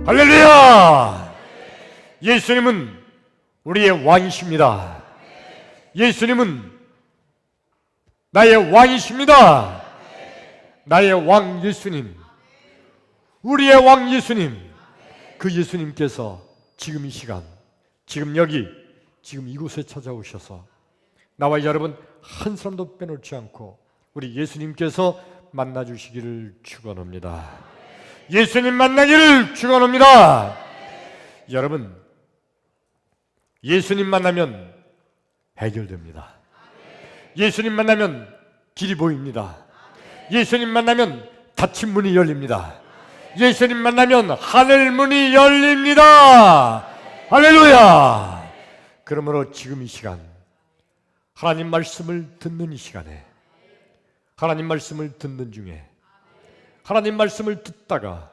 할렐루야! 예수님은 우리의 왕이십니다. 예수님은 나의 왕이십니다. 나의 왕 예수님, 우리의 왕 예수님, 그 예수님께서 지금 이 시간, 지금 여기, 지금 이곳에 찾아오셔서 나와 여러분 한 사람도 빼놓지 않고 우리 예수님께서 만나주시기를 축원합니다. 예수님 만나기를 축원합니다. 여러분, 예수님 만나면 해결됩니다. 예수님 만나면 길이 보입니다. 예수님 만나면 닫힌 문이 열립니다. 예수님 만나면 하늘 문이 열립니다. 할렐루야! 그러므로 지금 이 시간, 하나님 말씀을 듣는 이 시간에, 하나님 말씀을 듣는 중에, 하나님 말씀을 듣다가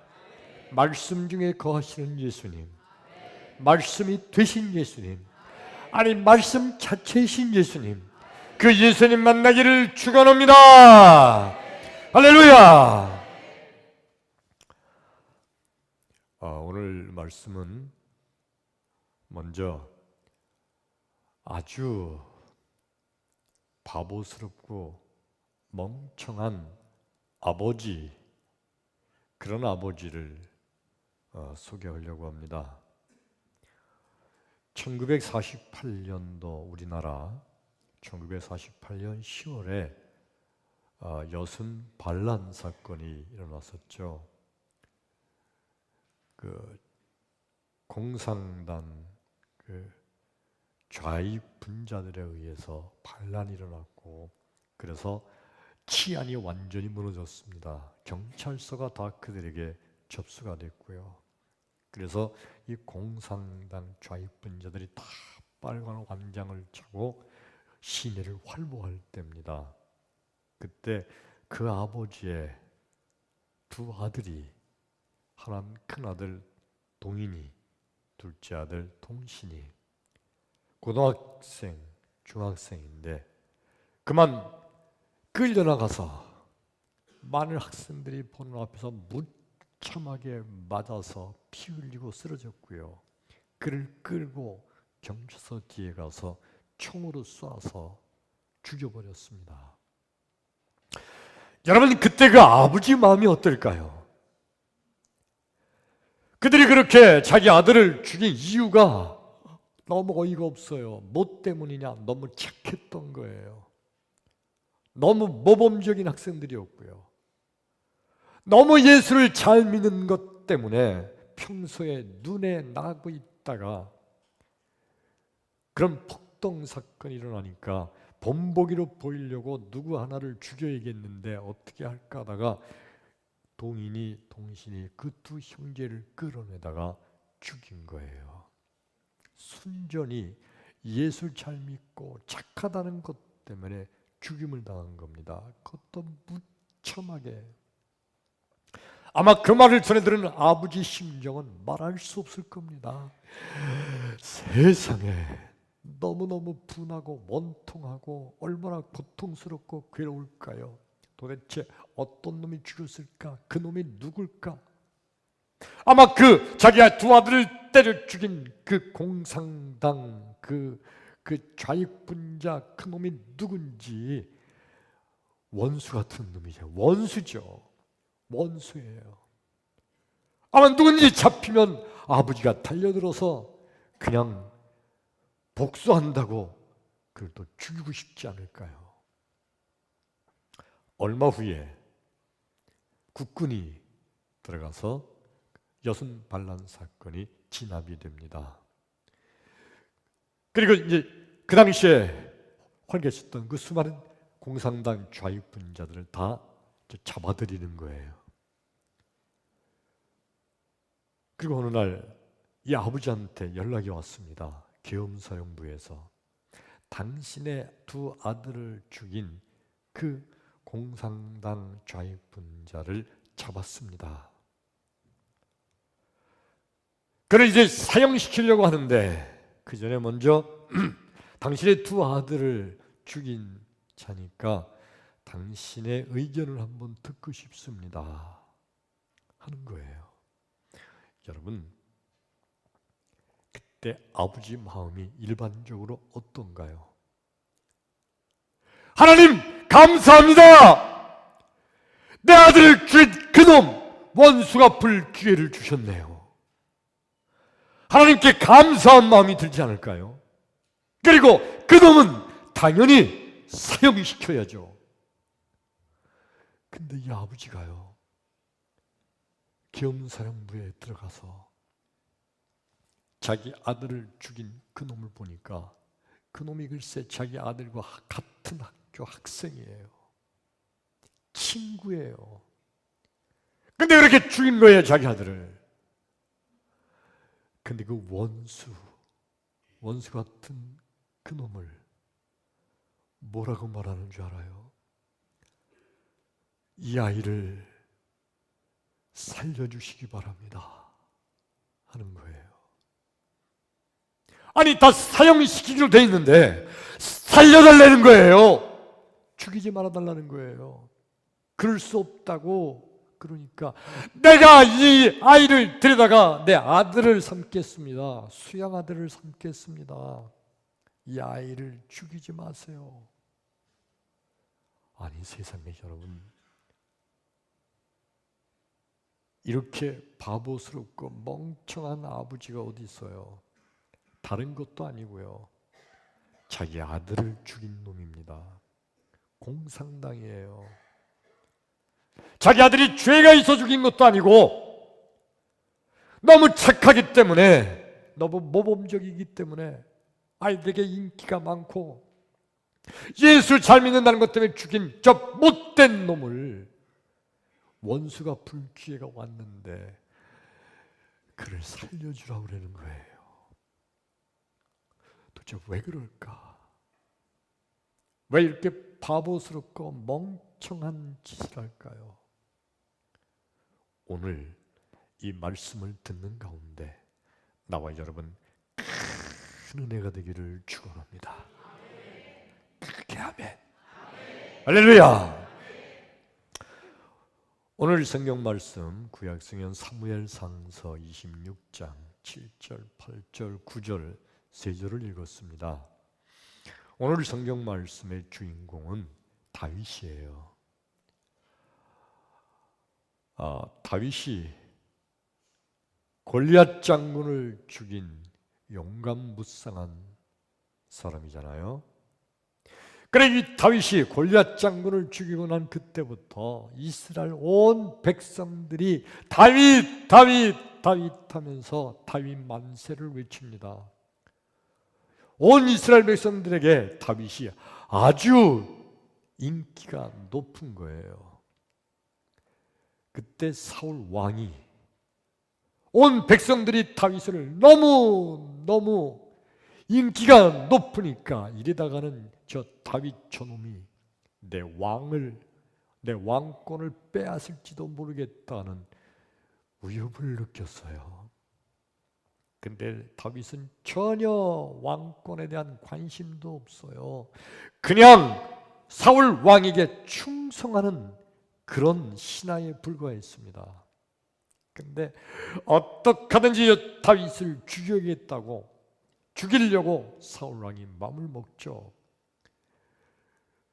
말씀 중에 거하시는 예수님, 말씀이 되신 예수님, 아니 말씀 자체이신 예수님, 그 예수님 만나기를 축원합니다. 할렐루야! 오늘 말씀은 먼저 아주 바보스럽고 멍청한 아버지, 그런 아버지를 소개하려고 합니다. 1948년도 우리나라 1948년 10월에 여순 반란 사건이 일어났었죠. 그 공산당 좌익분자들에 의해서 반란이 일어났고, 그래서 치안이 완전히 무너졌습니다. 경찰서가 다 그들에게 접수가 됐고요. 그래서 이 공산당 좌익분자들이 다 빨간 완장을 차고 시내를 활보할 때입니다. 그때 그 아버지의 두 아들이, 하나는 큰아들 동인이, 둘째 아들 동신이 고등학생, 중학생인데 그만 끌려나가서 많은 학생들이 보는 앞에서 무참하게 맞아서 피 흘리고 쓰러졌고요. 그를 끌고 경찰서 뒤에 가서 총으로 쏴서 죽여버렸습니다. 여러분, 그때 그 아버지 마음이 어떨까요? 그들이 그렇게 자기 아들을 죽인 이유가 너무 어이가 없어요. 뭐 때문이냐? 너무 착했던 거예요. 너무 모범적인 학생들이었고요. 너무 예수를 잘 믿는 것 때문에 평소에 눈에 나고 있다가 그런 폭동 사건이 일어나니까 본보기로 보이려고 누구 하나를 죽여야겠는데 어떻게 할까 하다가 동인이, 동신이 그 두 형제를 끌어내다가 죽인 거예요. 순전히 예수 잘 믿고 착하다는 것 때문에 죽임을 당한 겁니다. 그것도 무참하게. 아마 그 말을 전해들은 아버지 심정은 말할 수 없을 겁니다. 세상에 너무너무 분하고 원통하고 얼마나 고통스럽고 괴로울까요? 도대체 어떤 놈이 죽였을까? 그 놈이 누굴까? 아마 그 자기가 두 아들을 때려 죽인 그 공산당 그 좌익분자 그 놈이 누군지 원수 같은 놈이죠. 원수죠. 원수예요. 아마 누군지 잡히면 아버지가 달려들어서 그냥 복수한다고 그걸 또 죽이고 싶지 않을까요? 얼마 후에 국군이 들어가서 여순 반란 사건이 진압이 됩니다. 그리고 이제 그 당시에 활개쳤던 그 수많은 공산당 좌익분자들을 다 잡아들이는 거예요. 그리고 어느 날 이 아버지한테 연락이 왔습니다. 계엄사령부에서 당신의 두 아들을 죽인 그 공산당 좌익분자를 잡았습니다. 그를 이제 사형시키려고 하는데 그 전에 먼저 당신의 두 아들을 죽인 자니까 당신의 의견을 한번 듣고 싶습니다 하는 거예요. 여러분, 그때 아버지 마음이 일반적으로 어떤가요? 하나님 감사합니다. 내 아들을 죽인 그놈 원수가 풀 기회를 주셨네요. 하나님께 감사한 마음이 들지 않을까요? 그리고 그놈은 당연히 사형시켜야죠. 근데 이 아버지가요, 겸사령부에 들어가서 자기 아들을 죽인 그놈을 보니까 그놈이 글쎄 자기 아들과 같은 학교 학생이에요. 친구예요. 근데 그렇게 죽인 거예요, 자기 아들을. 근데 그 원수 같은 그놈을 뭐라고 말하는 줄 알아요? 이 아이를 살려주시기 바랍니다 하는 거예요. 아니, 다 사형시키기로 돼 있는데 살려달라는 거예요. 죽이지 말아달라는 거예요. 그럴 수 없다고. 그러니까 내가 이 아이를 데려다가 내 아들을 삼겠습니다. 수양 아들을 삼겠습니다. 이 아이를 죽이지 마세요. 아니, 세상에 여러분, 이렇게 바보스럽고 멍청한 아버지가 어디 있어요? 다른 것도 아니고요, 자기 아들을 죽인 놈입니다. 공상당이에요. 자기 아들이 죄가 있어 죽인 것도 아니고 너무 착하기 때문에, 너무 모범적이기 때문에, 아이들에게 인기가 많고 예수 잘 믿는다는 것 때문에 죽인 저 못된 놈을 원수가 풀 기회가 왔는데 그를 살려주라고 그러는 거예요. 도대체 왜 그럴까? 왜 이렇게 바보스럽고 멍청한 짓을 할까요? 오늘 이 말씀을 듣는 가운데 나와 여러분 큰 은혜가 되기를 축원합니다. 크게 아멘. 할렐루야. 오늘 성경 말씀 구약성경 사무엘상서 26장 7절, 8절, 9절 세 절을 읽었습니다. 오늘 성경 말씀의 주인공은 다윗이에요. 다윗이 골리앗 장군을 죽인 용감무쌍한 사람이잖아요. 그래, 이 다윗이 골리앗 장군을 죽이고 난 그때부터 이스라엘 온 백성들이 다윗, 다윗, 다윗 하면서 다윗 만세를 외칩니다. 온 이스라엘 백성들에게 다윗이 아주 인기가 높은 거예요. 그때 사울 왕이 온 백성들이 다윗을 너무 인기가 높으니까 이러다가는 저 다윗 저놈이 내 왕권을 빼앗을지도 모르겠다는 위협을 느꼈어요. 근데 다윗은 전혀 왕권에 대한 관심도 없어요. 그냥 사울 왕에게 충성하는 그런 신하에 불과했습니다. 근데 어떻게든지 다윗을 죽이려고 사울 왕이 마음을 먹죠.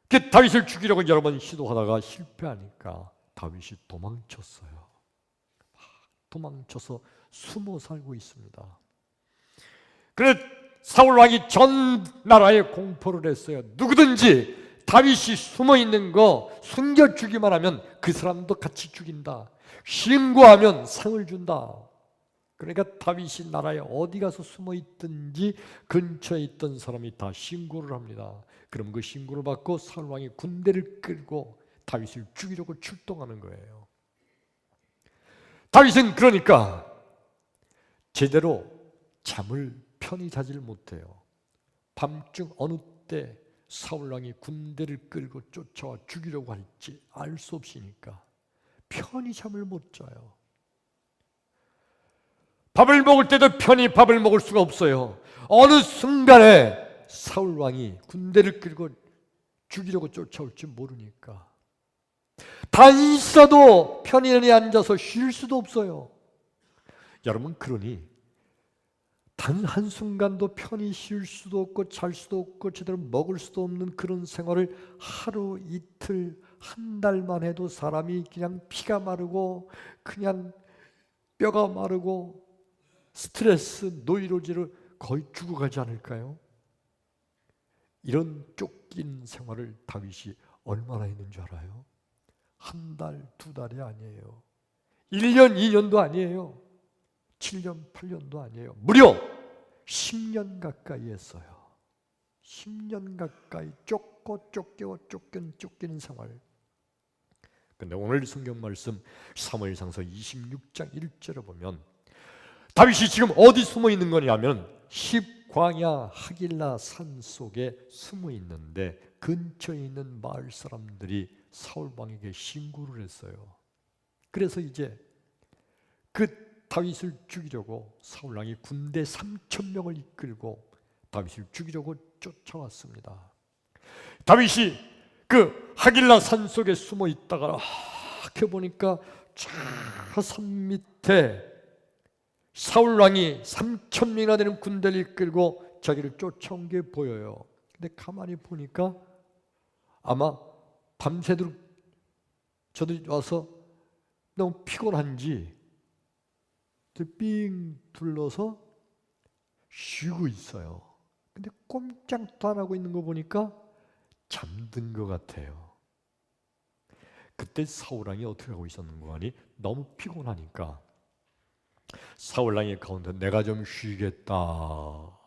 그 다윗을 죽이려고 여러 번 시도하다가 실패하니까 다윗이 도망쳤어요. 도망쳐서 숨어 살고 있습니다. 그래, 사울 왕이 전 나라에 공포를 했어요. 누구든지 다윗이 숨어 있는 거 숨겨주기만 하면 그 사람도 같이 죽인다. 신고하면 상을 준다. 그러니까 다윗이 나라에 어디 가서 숨어 있든지 근처에 있던 사람이 다 신고를 합니다. 그럼 그 신고를 받고 사울 왕이 군대를 끌고 다윗을 죽이려고 출동하는 거예요. 다윗은 그러니까 제대로 잠을 편히 자질 못해요. 밤중 어느 때 사울 왕이 군대를 끌고 쫓아와 죽이려고 할지 알 수 없으니까 편히 잠을 못 자요. 밥을 먹을 때도 편히 밥을 먹을 수가 없어요. 어느 순간에 사울 왕이 군대를 끌고 죽이려고 쫓아올지 모르니까 다 있어도 편히 앉아서 쉴 수도 없어요. 여러분, 그러니 단 한순간도 편히 쉴 수도 없고 잘 수도 없고 제대로 먹을 수도 없는 그런 생활을 하루 이틀 한 달만 해도 사람이 그냥 피가 마르고 그냥 뼈가 마르고 스트레스 노이로제로 거의 죽어가지 않을까요? 이런 쫓긴 생활을 다윗이 얼마나 했는 줄 알아요? 한 달, 두 달이 아니에요. 1년, 2년도 아니에요. 7년, 8년도 아니에요. 무려 10년 가까이 했어요. 10년 가까이 쫓기는 생활. 근데 오늘 성경 말씀 사무엘상서 26장 1절에 보면 다윗이 지금 어디 숨어 있는 거냐면 십광야 하길라 산 속에 숨어 있는데 근처에 있는 마을 사람들이 사울 왕에게 신고를 했어요. 그래서 이제 그 다윗을 죽이려고 사울 왕이 군대 3,000명을 이끌고 다윗을 죽이려고 쫓아왔습니다. 다윗이 그 하길라 산 속에 숨어 있다가 이렇게 보니까 저 산 밑에 사울 왕이 3,000명이나 되는 군대를 이끌고 자기를 쫓아온 게 보여요. 근데 가만히 보니까 아마 밤새도록 저들이 와서 너무 피곤한지 삥 둘러서 쉬고 있어요. 근데 꼼짝도 안 하고 있는 거 보니까 잠든 것 같아요. 그때 사울왕이 어떻게 하고 있었는 거 아니? 너무 피곤하니까 사울왕의 가운데 내가 좀 쉬겠다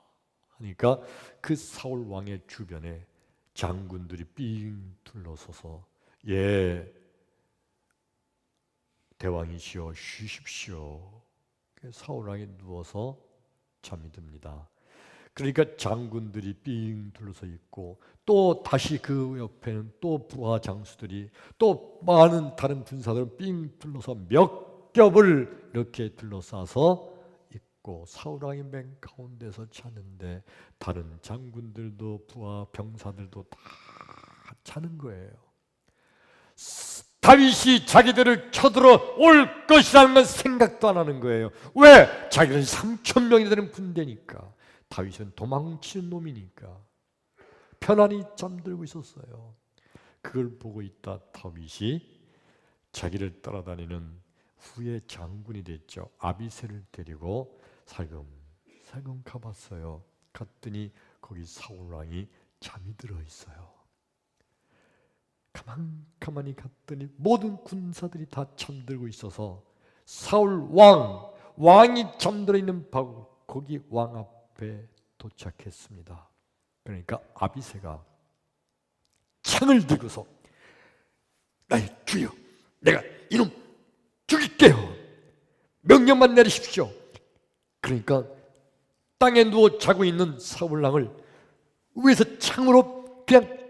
하니까 그 사울왕의 주변에 장군들이 삥 둘러서서 예, 대왕이시여 쉬십시오. 사울왕이 누워서 잠이 듭니다. 그러니까 장군들이 삥 둘러서 있고 또 다시 그 옆에는 또 부하 장수들이 또 많은 다른 군사들은 삥 둘러서 몇 겹을 이렇게 둘러싸서 있고 사울왕이 맨 가운데서 자는데 다른 장군들도 부하 병사들도 다 자는 거예요. 다윗이 자기들을 쳐들어 올 것이라는 건 생각도 안 하는 거예요. 왜? 자기는 3,000명이 되는 군대니까. 다윗은 도망치는 놈이니까 편안히 잠들고 있었어요. 그걸 보고 있다 다윗이 자기를 따라다니는 후에 장군이 됐죠. 아비새를 데리고 살금살금 가봤어요. 갔더니 거기 사울왕이 잠이 들어 있어요. 가만히 갔더니 모든 군사들이 다 잠들고 있어서 사울 왕이 잠들어 있는 거기 왕 앞에 도착했습니다. 그러니까 아비새가 창을 들고서 나의 주여 내가 이놈 죽일게요. 명령만 내리십시오. 그러니까 땅에 누워 자고 있는 사울왕을 위에서 창으로 그냥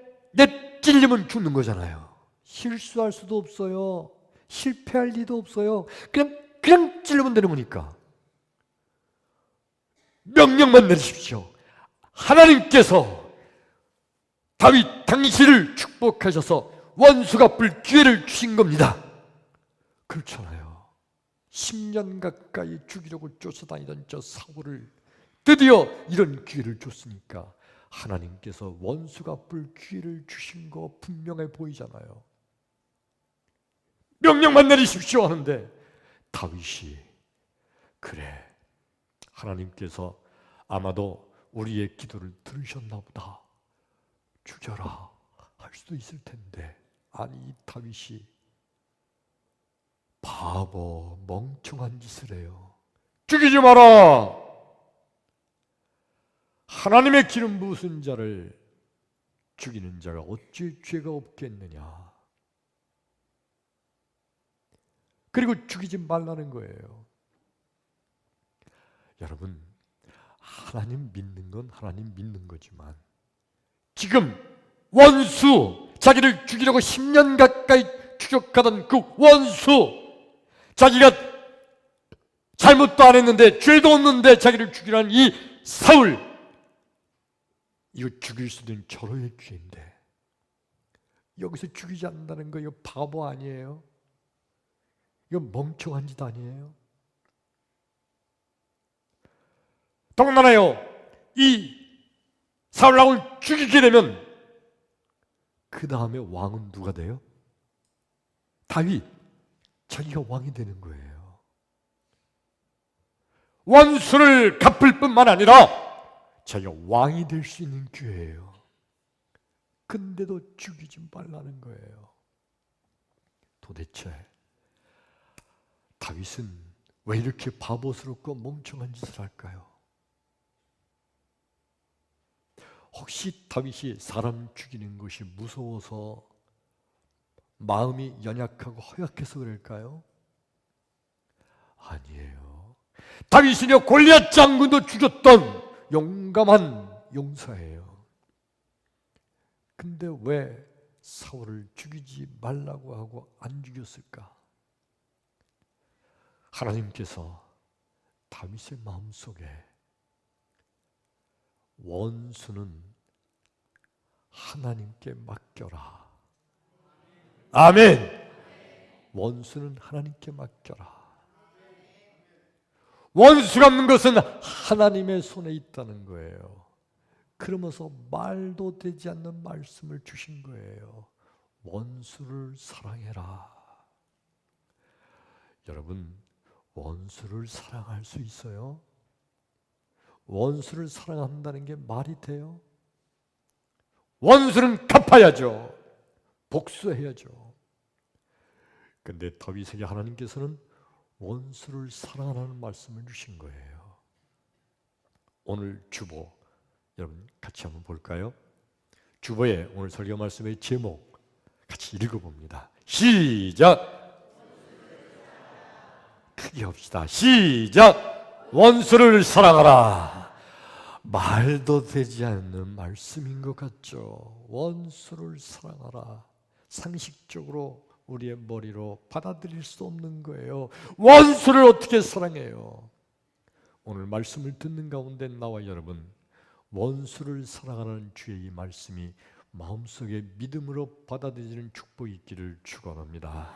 찔리면 죽는 거잖아요. 실수할 수도 없어요. 실패할 리도 없어요. 그냥 찔리면 되는 거니까. 명령만 내리십시오. 하나님께서 다윗 당신을 축복하셔서 원수 갚을 기회를 주신 겁니다. 그렇잖아요. 10년 가까이 죽이려고 쫓아다니던 저 사울을 드디어 이런 기회를 줬으니까 하나님께서 원수 갚을 기회를 주신 거 분명해 보이잖아요. 명령만 내리십시오 하는데 다윗이 그래 하나님께서 아마도 우리의 기도를 들으셨나 보다. 죽여라 할 수도 있을 텐데 아니 이 다윗이 바보 멍청한 짓을 해요. 죽이지 마라. 하나님의 기름 부으신 자를 죽이는 자가 어찌 죄가 없겠느냐. 그리고 죽이지 말라는 거예요. 여러분 하나님 믿는 건 하나님 믿는 거지만 지금 원수 자기를 죽이려고 10년 가까이 추격하던 그 원수 자기가 잘못도 안 했는데 죄도 없는데 자기를 죽이라는 이 사울 이거 죽일 수 있는 절호의 기회인데 여기서 죽이지 않는다는 거 이거 바보 아니에요? 이거 멍청한 짓 아니에요? 동난하여 이 사울 왕을 죽이게 되면 그 다음에 왕은 누가 돼요? 다윗, 자기가 왕이 되는 거예요. 원수를 갚을 뿐만 아니라 자기가 왕이 될 수 있는 기회예요. 근데도 죽이지 말라는 거예요. 도대체 다윗은 왜 이렇게 바보스럽고 멍청한 짓을 할까요? 혹시 다윗이 사람 죽이는 것이 무서워서 마음이 연약하고 허약해서 그럴까요? 아니에요. 다윗은요, 골리앗 장군도 죽였던 용감한 용사예요. 근데 왜 사울을 죽이지 말라고 하고 안 죽였을까? 하나님께서 다윗의 마음속에 원수는 하나님께 맡겨라. 아멘. 원수는 하나님께 맡겨라. 원수 갚는 것은 하나님의 손에 있다는 거예요. 그러면서 말도 되지 않는 말씀을 주신 거예요. 원수를 사랑해라. 여러분, 원수를 사랑할 수 있어요? 원수를 사랑한다는 게 말이 돼요? 원수는 갚아야죠. 복수해야죠. 근데 다윗에게 하나님께서는 원수를 사랑하라는 말씀을 주신 거예요. 오늘 주보 여러분 같이 한번 볼까요? 주보의 오늘 설교 말씀의 제목 같이 읽어봅니다. 시작! 크게 합시다. 시작! 원수를 사랑하라. 말도 되지 않는 말씀인 것 같죠? 원수를 사랑하라. 상식적으로 우리의 머리로 받아들일 수 없는 거예요. 원수를 어떻게 사랑해요? 오늘 말씀을 듣는 가운데 나와 여러분, 원수를 사랑하는 주의 이 말씀이 마음속에 믿음으로 받아들이는 축복이 있기를 축원합니다.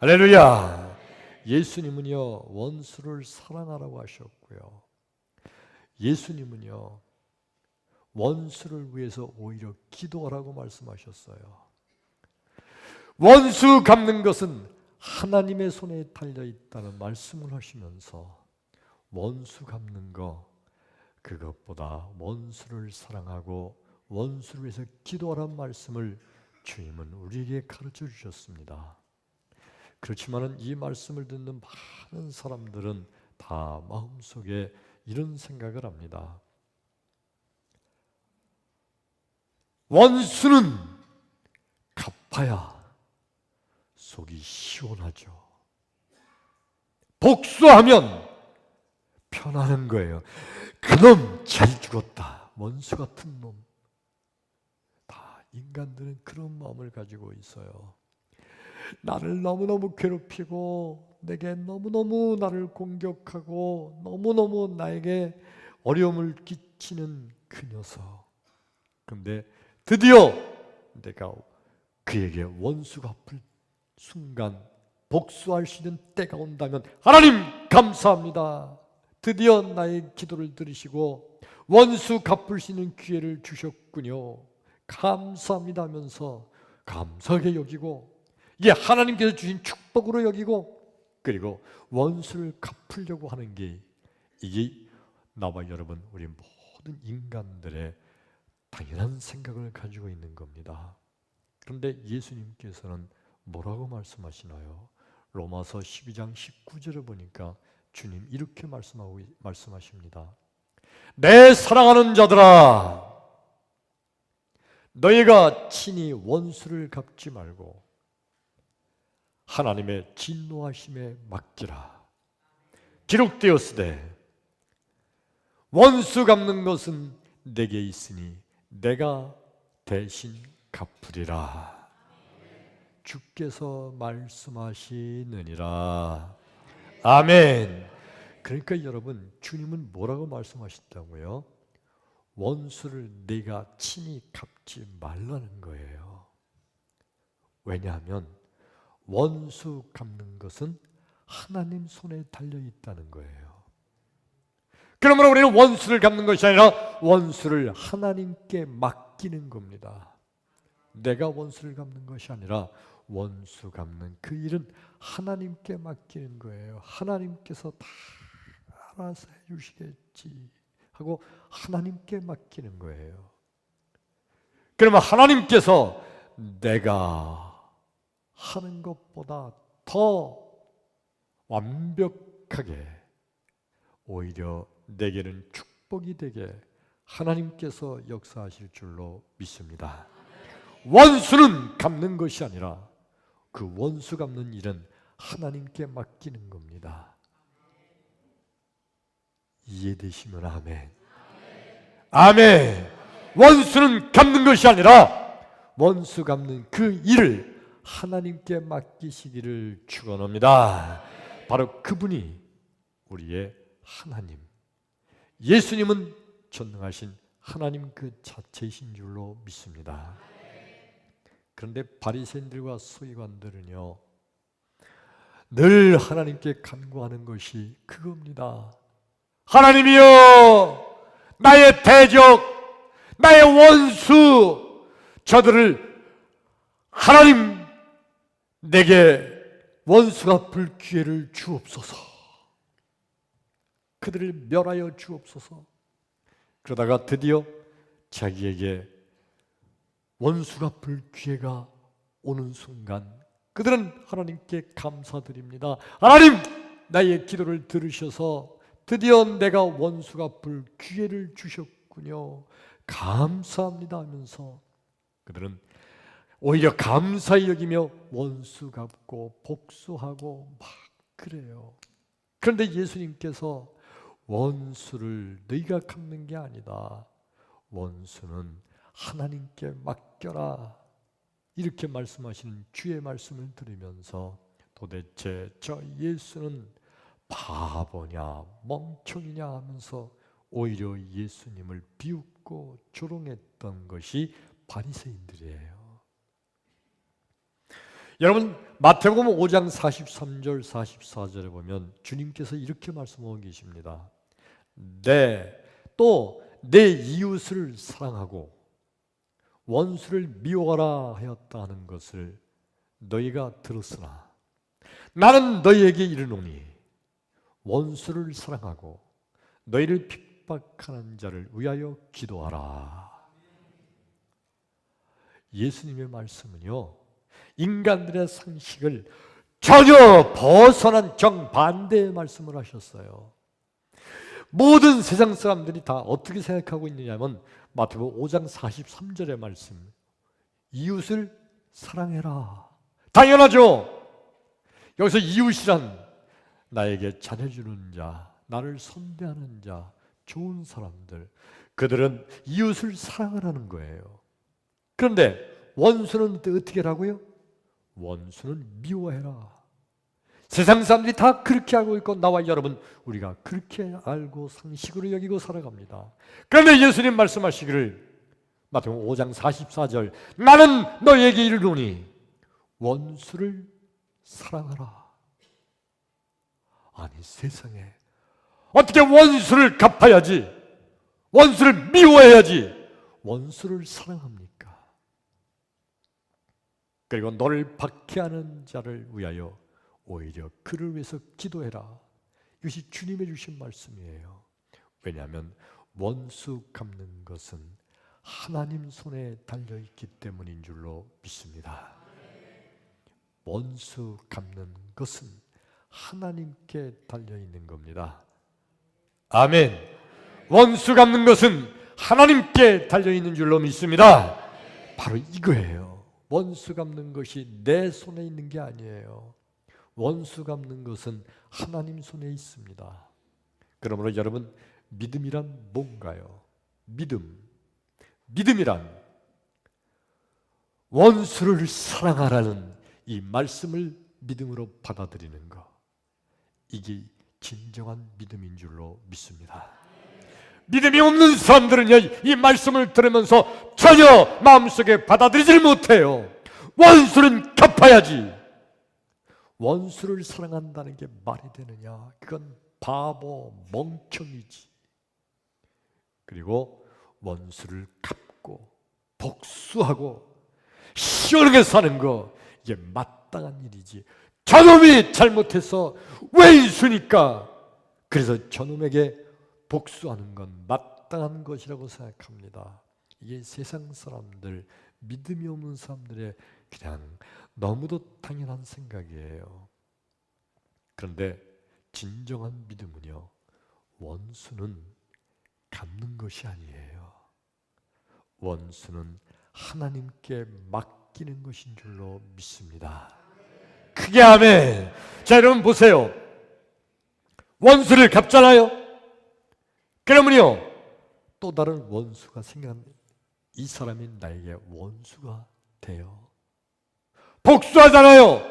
할렐루야! 예수님은요, 원수를 사랑하라고 하셨고요. 예수님은요, 원수를 위해서 오히려 기도하라고 말씀하셨어요. 원수 갚는 것은 하나님의 손에 달려 있다는 말씀을 하시면서 원수 갚는 거, 그것보다 원수를 사랑하고 원수를 위해서 기도하라는 말씀을 주님은 우리에게 가르쳐 주셨습니다. 그렇지만은 이 말씀을 듣는 많은 사람들은 다 마음속에 이런 생각을 합니다. 원수는 갚아야 속이 시원하죠. 복수하면 편하는 거예요. 그놈 잘 죽었다. 원수 같은 놈. 다 인간들은 그런 마음을 가지고 있어요. 나를 너무너무 괴롭히고 내게 너무너무 나를 공격하고 너무너무 나에게 어려움을 끼치는 그 녀석. 근데 드디어 내가 그에게 원수 갚을 순간 복수할 수 있는 때가 온다면 하나님 감사합니다. 드디어 나의 기도를 들으시고 원수 갚을 수 있는 기회를 주셨군요. 감사합니다 하면서 감사하게 여기고 이게 하나님께서 주신 축복으로 여기고 그리고 원수를 갚으려고 하는 게 이게 나와 여러분 우리 모든 인간들의 당연한 생각을 가지고 있는 겁니다. 그런데 예수님께서는 뭐라고 말씀하시나요? 로마서 12장 19절을 보니까 주님 이렇게 말씀하십니다. 내 사랑하는 자들아, 너희가 친히 원수를 갚지 말고 하나님의 진노하심에 맡기라. 기록되었으되 원수 갚는 것은 내게 있으니 내가 대신 갚으리라. 주께서 말씀하시느니라. 아멘. 그러니까 여러분, 주님은 뭐라고 말씀하셨다고요? 원수를 내가 친히 갚지 말라는 거예요. 왜냐하면 원수 갚는 것은 하나님 손에 달려 있다는 거예요. 그러므로 우리는 원수를 갚는 것이 아니라 원수를 하나님께 맡기는 겁니다. 내가 원수를 갚는 것이 아니라 원수 갚는 그 일은 하나님께 맡기는 거예요. 하나님께서 다 알아서 해주시겠지 하고 하나님께 맡기는 거예요. 그러면 하나님께서 내가 하는 것보다 더 완벽하게 오히려 내게는 축복이 되게 하나님께서 역사하실 줄로 믿습니다. 원수는 갚는 것이 아니라 그 원수 갚는 일은 하나님께 맡기는 겁니다. 이해되시면 아멘. 아멘. 원수는 갚는 것이 아니라 원수 갚는 그 일을 하나님께 맡기시기를 축원합니다. 바로 그분이 우리의 하나님, 예수님은 전능하신 하나님 그 자체이신 줄로 믿습니다. 그런데 바리새인들과 서기관들은요, 늘 하나님께 간구하는 것이 그겁니다. 하나님이여, 나의 대적, 나의 원수, 저들을 하나님 내게 원수 갚을 기회를 주옵소서. 그들을 멸하여 주옵소서. 그러다가 드디어 자기에게 원수 갚을 기회가 오는 순간 그들은 하나님께 감사드립니다. 하나님, 나의 기도를 들으셔서 드디어 내가 원수 갚을 기회를 주셨군요. 감사합니다 하면서 그들은 오히려 감사히 여기며 원수 갚고 복수하고 막 그래요. 그런데 예수님께서 원수를 너희가 갚는 게 아니다. 원수는 하나님께 맡겨라. 이렇게 말씀하시는 주의 말씀을 들으면서 도대체 저 예수는 바보냐 멍청이냐 하면서 오히려 예수님을 비웃고 조롱했던 것이 바리새인들이에요. 여러분, 마태복음 5장 43절 44절에 보면 주님께서 이렇게 말씀하고 계십니다. 또 내 이웃을 사랑하고 원수를 미워하라 하였다 하는 것을 너희가 들었으나 나는 너희에게 이르노니 원수를 사랑하고 너희를 핍박하는 자를 위하여 기도하라. 예수님의 말씀은요, 인간들의 상식을 전혀 벗어난 정반대의 말씀을 하셨어요. 모든 세상 사람들이 다 어떻게 생각하고 있느냐면 마태복음 5장 43절의 말씀, 이웃을 사랑해라. 당연하죠. 여기서 이웃이란 나에게 잘해주는 자, 나를 선대하는 자, 좋은 사람들, 그들은 이웃을 사랑하라는 거예요. 그런데 원수는 어떻게 하라고요? 원수는 미워해라. 세상 사람들이 다 그렇게 하고 있고 나와 여러분 우리가 그렇게 알고 상식으로 여기고 살아갑니다. 그런데 예수님 말씀하시기를 마태복음 5장 44절 나는 너에게 이르노니 원수를 사랑하라. 아니 세상에 어떻게 원수를 갚아야지, 원수를 미워해야지 원수를 사랑합니까? 그리고 너를 박해하는 자를 위하여 오히려 그를 위해서 기도해라. 이것이 주님이 주신 말씀이에요. 왜냐하면 원수 갚는 것은 하나님 손에 달려있기 때문인 줄로 믿습니다. 원수 갚는 것은 하나님께 달려있는 겁니다. 아멘. 원수 갚는 것은 하나님께 달려있는 줄로 믿습니다. 바로 이거예요. 원수 갚는 것이 내 손에 있는 게 아니에요. 원수 갚는 것은 하나님 손에 있습니다. 그러므로 여러분, 믿음이란 뭔가요? 믿음이란 원수를 사랑하라는 이 말씀을 믿음으로 받아들이는 것, 이게 진정한 믿음인 줄로 믿습니다. 믿음이 없는 사람들은요, 이 말씀을 들으면서 전혀 마음속에 받아들이질 못해요. 원수는 갚아야지. 원수를 사랑한다는 게 말이 되느냐? 그건 바보, 멍청이지. 그리고 원수를 갚고 복수하고 시원하게 사는 거, 이게 마땅한 일이지. 저놈이 잘못해서 왜 인수니까 그래서 저놈에게 복수하는 건 마땅한 것이라고 생각합니다. 이게 세상 사람들, 믿음이 없는 사람들의 그냥 너무도 당연한 생각이에요. 그런데 진정한 믿음은요, 원수는 갚는 것이 아니에요. 원수는 하나님께 맡기는 것인 줄로 믿습니다. 크게 아멘. 자, 여러분 보세요. 원수를 갚잖아요. 그러면요, 또 다른 원수가 생겨납니다. 이 사람이 나에게 원수가 돼요. 복수하잖아요.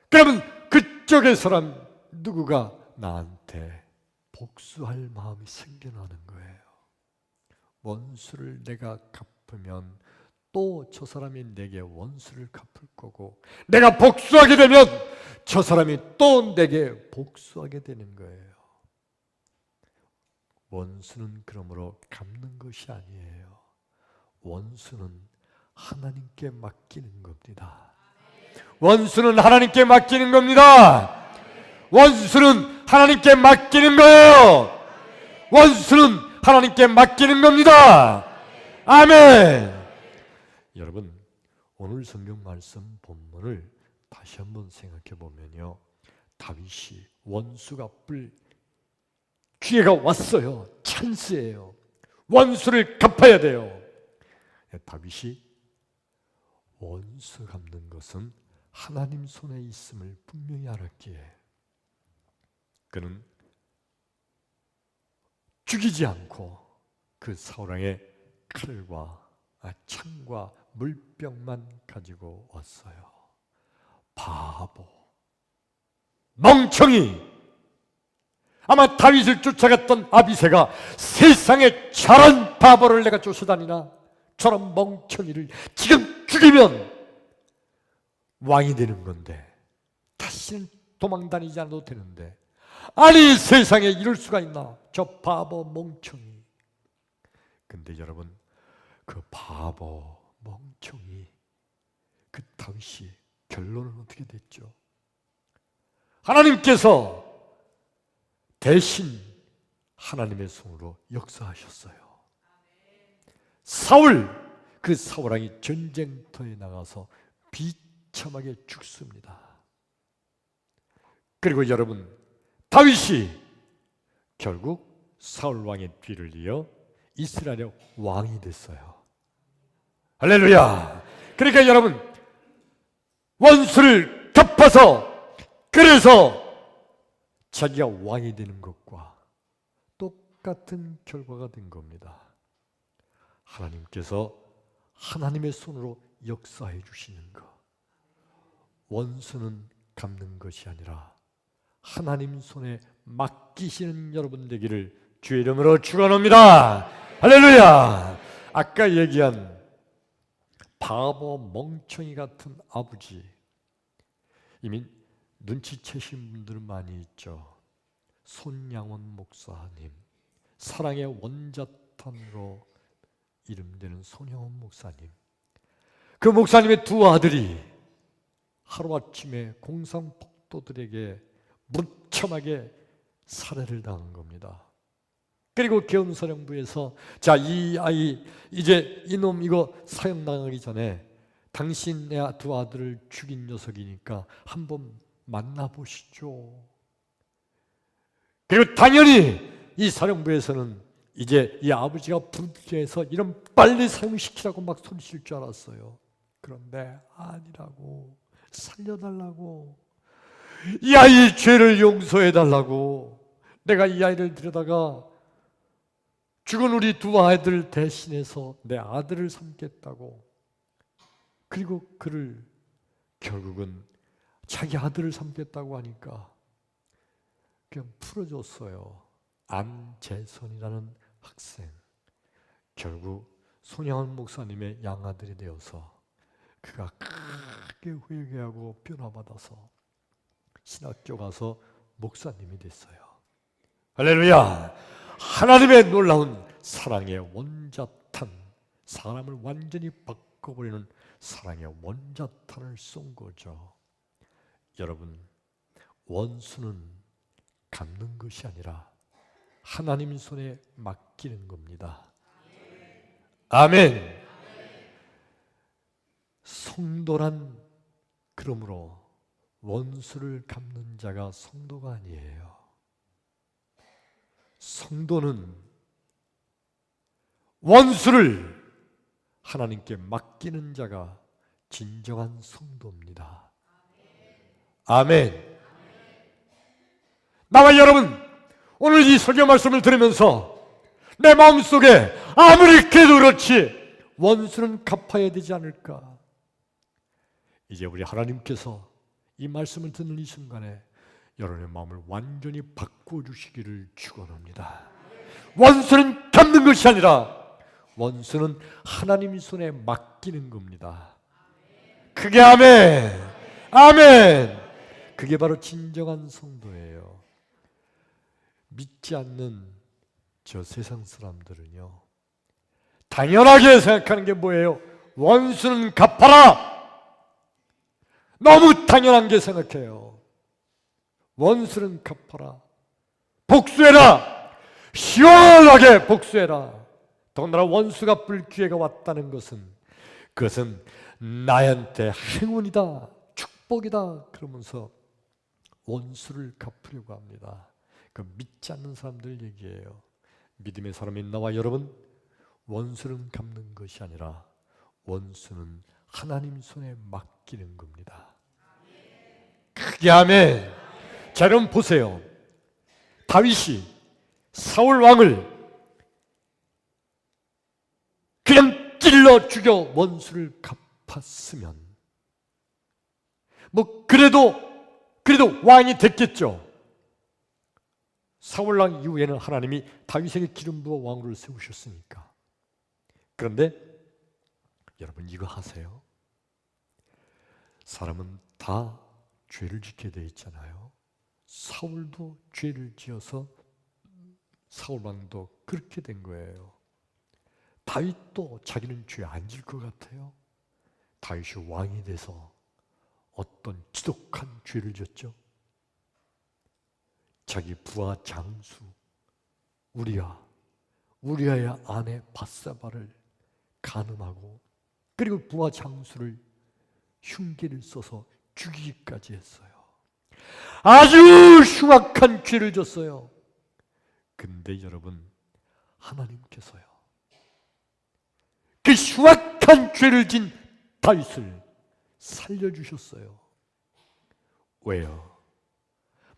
그러면 그쪽의 사람 누구가 나한테 복수할 마음이 생겨나는 거예요. 원수를 내가 갚으면 또 저 사람이 내게 원수를 갚을 거고, 내가 복수하게 되면 저 사람이 또 내게 복수하게 되는 거예요. 원수는 그러므로 갚는 것이 아니에요. 원수는 하나님께 맡기는 겁니다. 원수는 하나님께 맡기는 겁니다. 원수는 하나님께 맡기는 거예요. 원수는 하나님께 맡기는 겁니다. 아멘. 여러분, 오늘 성경 말씀 본문을 다시 한번 생각해 보면요, 다윗이 원수가 갚을 기회가 왔어요. 찬스예요. 원수를 갚아야 돼요. 다윗이 원수 갚는 것은 하나님 손에 있음을 분명히 알았기에 그는 죽이지 않고 그 사울왕의 칼과 창과 물병만 가지고 왔어요. 바보, 멍청이. 아마 다윗을 쫓아갔던 아비새가 세상에 저런 바보를 내가 쫓아다니나, 저런 멍청이를 지금 죽이면 왕이 되는 건데, 다시는 도망다니지 않아도 되는데, 아니 세상에 이럴 수가 있나, 저 바보 멍청이. 근데 여러분, 그 바보 멍청이, 그 다윗이 결론은 어떻게 됐죠? 하나님께서 대신 하나님의 손으로 역사하셨어요. 사울, 그 사울왕이 전쟁터에 나가서 비참하게 죽습니다. 그리고 여러분, 다윗이 결국 사울왕의 뒤를 이어 이스라엘의 왕이 됐어요. 할렐루야. 그러니까 여러분, 원수를 갚아서 그래서 자기가 왕이 되는 것과 똑같은 결과가 된 겁니다. 하나님께서 하나님의 손으로 역사해 주시는 것, 원수는 갚는 것이 아니라 하나님 손에 맡기시는 여러분 되기를 주의 이름으로 축원합니다. 할렐루야. 아까 얘기한 바보 멍청이 같은 아버지, 이미 눈치채신 분들은 많이 있죠. 손양원 목사님, 사랑의 원자탄으로 이름되는 손양원 목사님. 그 목사님의 두 아들이 하루아침에 공산폭도들에게 무참하게 살해를 당한 겁니다. 그리고 개헌사령부에서 자, 이 아이 이제 이놈 이거 사형당하기 전에 당신의 두 아들을 죽인 녀석이니까 한번 만나보시죠. 그리고 당연히 이 사령부에서는 이제 이 아버지가 불쾌해서 이런 빨리 사형시키라고 막 소리칠 줄 알았어요. 그런데 아니라고, 살려달라고, 이 아이의 죄를 용서해달라고, 내가 이 아이를 데려다가 죽은 우리 두 아이들 대신해서 내 아들을 삼겠다고. 그리고 그를 결국은 자기 아들을 삼겠다고 하니까 그냥 풀어줬어요. 안재선이라는 학생, 결국 손양원 목사님의 양아들이 되어서 그가 크게 회개하고 변화받아서 신학교 가서 목사님이 됐어요. 할렐루야. 하나님의 놀라운 사랑의 원자탄, 사람을 완전히 바꿔버리는 사랑의 원자탄을 쏜 거죠. 여러분, 원수는 갚는 것이 아니라 하나님 손에 맡기는 겁니다. 아멘. 성도란 그러므로 원수를 갚는 자가 성도가 아니에요. 성도는 원수를 하나님께 맡기는 자가 진정한 성도입니다. 아멘. 나와 여러분, 오늘 이 설교 말씀을 들으면서 내 마음속에 아무리 그래도 그렇지 원수는 갚아야 되지 않을까? 이제 우리 하나님께서 이 말씀을 듣는 이 순간에 여러분의 마음을 완전히 바꿔주시기를 축원합니다. 원수는 갚는 것이 아니라 원수는 하나님 손에 맡기는 겁니다. 그게 아멘. 아멘. 그게 바로 진정한 성도예요. 믿지 않는 저 세상 사람들은요, 당연하게 생각하는 게 뭐예요? 원수는 갚아라. 너무 당연한 게 생각해요. 원수는 갚아라. 복수해라. 시원하게 복수해라. 더군다나 원수 갚을 기회가 왔다는 것은, 그것은 나한테 행운이다, 축복이다 그러면서 원수를 갚으려고 합니다. 그 믿지 않는 사람들 얘기예요. 믿음의 사람인 나와 여러분, 원수는 갚는 것이 아니라 원수는 하나님 손에 맡기는 겁니다. 크게 아멘. 자, 여러분 보세요. 다윗이 사울 왕을 그냥 찔러 죽여 원수를 갚았으면 뭐 그래도 왕이 됐겠죠. 사울 왕 이후에는 하나님이 다윗에게 기름 부어 왕으로 세우셨으니까. 그런데 여러분 이거 하세요. 사람은 다 죄를 짓게 돼 있잖아요. 사울도 죄를 지어서 사울 왕도 그렇게 된 거예요. 다윗도 자기는 죄 안 질 것 같아요. 다윗이 왕이 돼서 어떤 지독한 죄를 졌죠. 자기 부하 장수 우리아의 아내 밧세바를 간음하고, 그리고 부하 장수를 흉기를 써서 죽이기까지 했어요. 아주 흉악한 죄를 졌어요. 근데 여러분, 하나님께서요, 그 흉악한 죄를 진 다윗을 살려주셨어요. 왜요?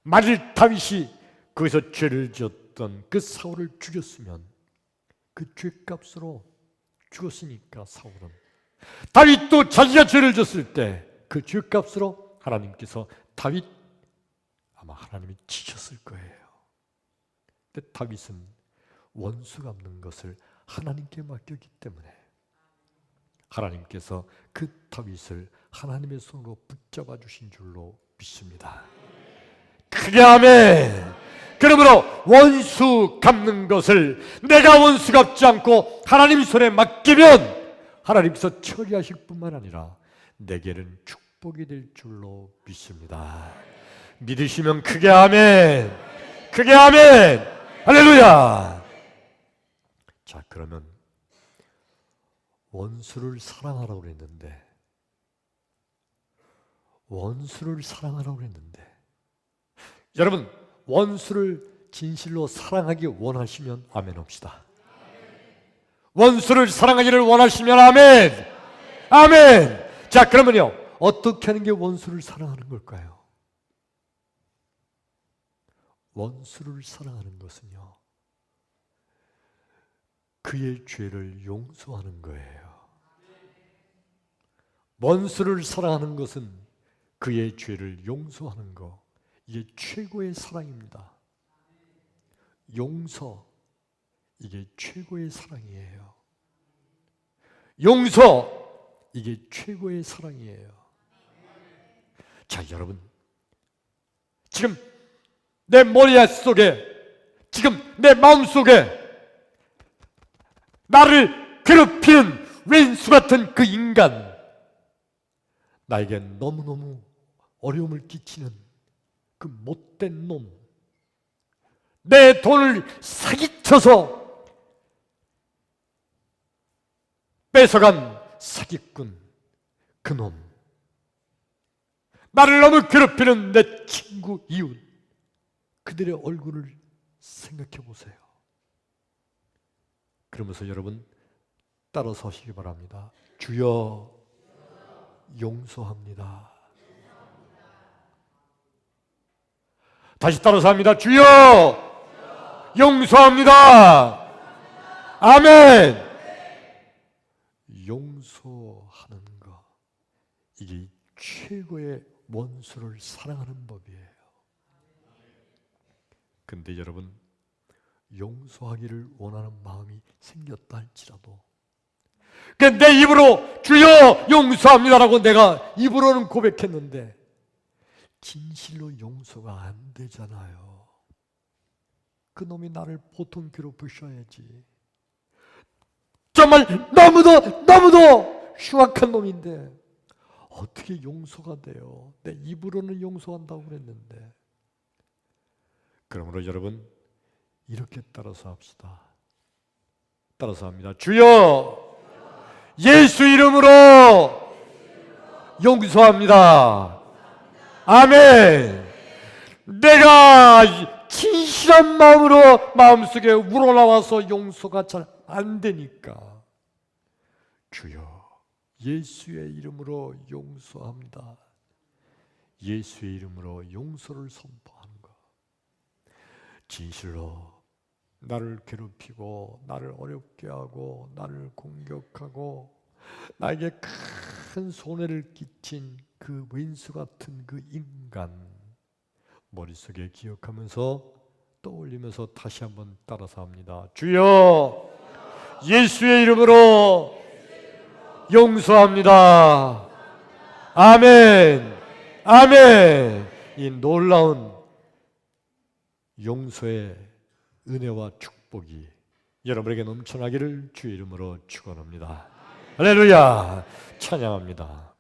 만일 다윗이 거기서 죄를 지었던 그 사울을 죽였으면 그 죄값으로 죽었으니까 사울은, 다윗도 자기가 죄를 졌을 때 그 죄값으로 하나님께서 다윗 아마 하나님이 치셨을 거예요. 근데 다윗은 원수 갚는 것을 하나님께 맡겼기 때문에 하나님께서 그 다윗을 하나님의 손으로 붙잡아 주신 줄로 믿습니다. 크게 아멘. 그러므로 원수 갚는 것을 내가 원수 갚지 않고 하나님 손에 맡기면 하나님께서 처리하실 뿐만 아니라 내게는 축복이 될 줄로 믿습니다. 믿으시면 크게 아멘. 크게 아멘. 할렐루야. 자, 그러면 원수를 사랑하라고 그랬는데, 여러분, 원수를 진실로 사랑하기 원하시면 아멘 합시다. 원수를 사랑하기를 원하시면 아멘. 아멘. 자, 그러면요, 어떻게 하는 게 원수를 사랑하는 걸까요? 원수를 사랑하는 것은요, 그의 죄를 용서하는 거예요. 원수를 사랑하는 것은 그의 죄를 용서하는 거, 이게 최고의 사랑입니다. 용서, 이게 최고의 사랑이에요. 용서, 이게 최고의 사랑이에요. 자, 여러분, 지금 내 머리 속에 지금 내 마음속에 나를 괴롭히는 왼수 같은 그 인간, 나에게 너무너무 어려움을 끼치는 그 못된 놈, 내 돈을 사기쳐서 뺏어간 사기꾼, 그 놈, 나를 너무 괴롭히는 내 친구, 이웃, 그들의 얼굴을 생각해 보세요. 그러면서 여러분 따라서 하시기 바랍니다. 주여 용서합니다. 다시 따라서 합니다. 주여 용서합니다. 아멘. 용서하는 것, 이게 최고의 원수를 사랑하는 법이에요. 근데 여러분, 용서하기를 원하는 마음이 생겼다 할지라도, 내 입으로 주여 용서합니다라고 내가 입으로는 고백했는데 진실로 용서가 안 되잖아요. 그 놈이 나를 보통 괴롭히셔야지. 정말 너무도 흉악한 놈인데 어떻게 용서가 돼요? 내 입으로는 용서한다고 그랬는데. 그러므로 여러분 이렇게 따라서 합시다. 따라서 합니다. 주여 예수 이름으로 용서합니다. 아멘. 내가 진실한 마음으로 마음속에 우러나와서 용서가 잘 안 되니까 주여 예수의 이름으로 용서합니다. 예수의 이름으로 용서를 선포하는 것. 진실로 나를 괴롭히고 나를 어렵게 하고 나를 공격하고 나에게 큰 손해를 끼친 그 왼수 같은 그 인간, 머릿속에 기억하면서 떠올리면서 다시 한번 따라서 합니다. 주여 예수의 이름으로 용서합니다. 아멘. 아멘. 이 놀라운 용서의 은혜와 축복이 여러분에게 넘쳐나기를 주의 이름으로 축원합니다. 할렐루야. 찬양합니다.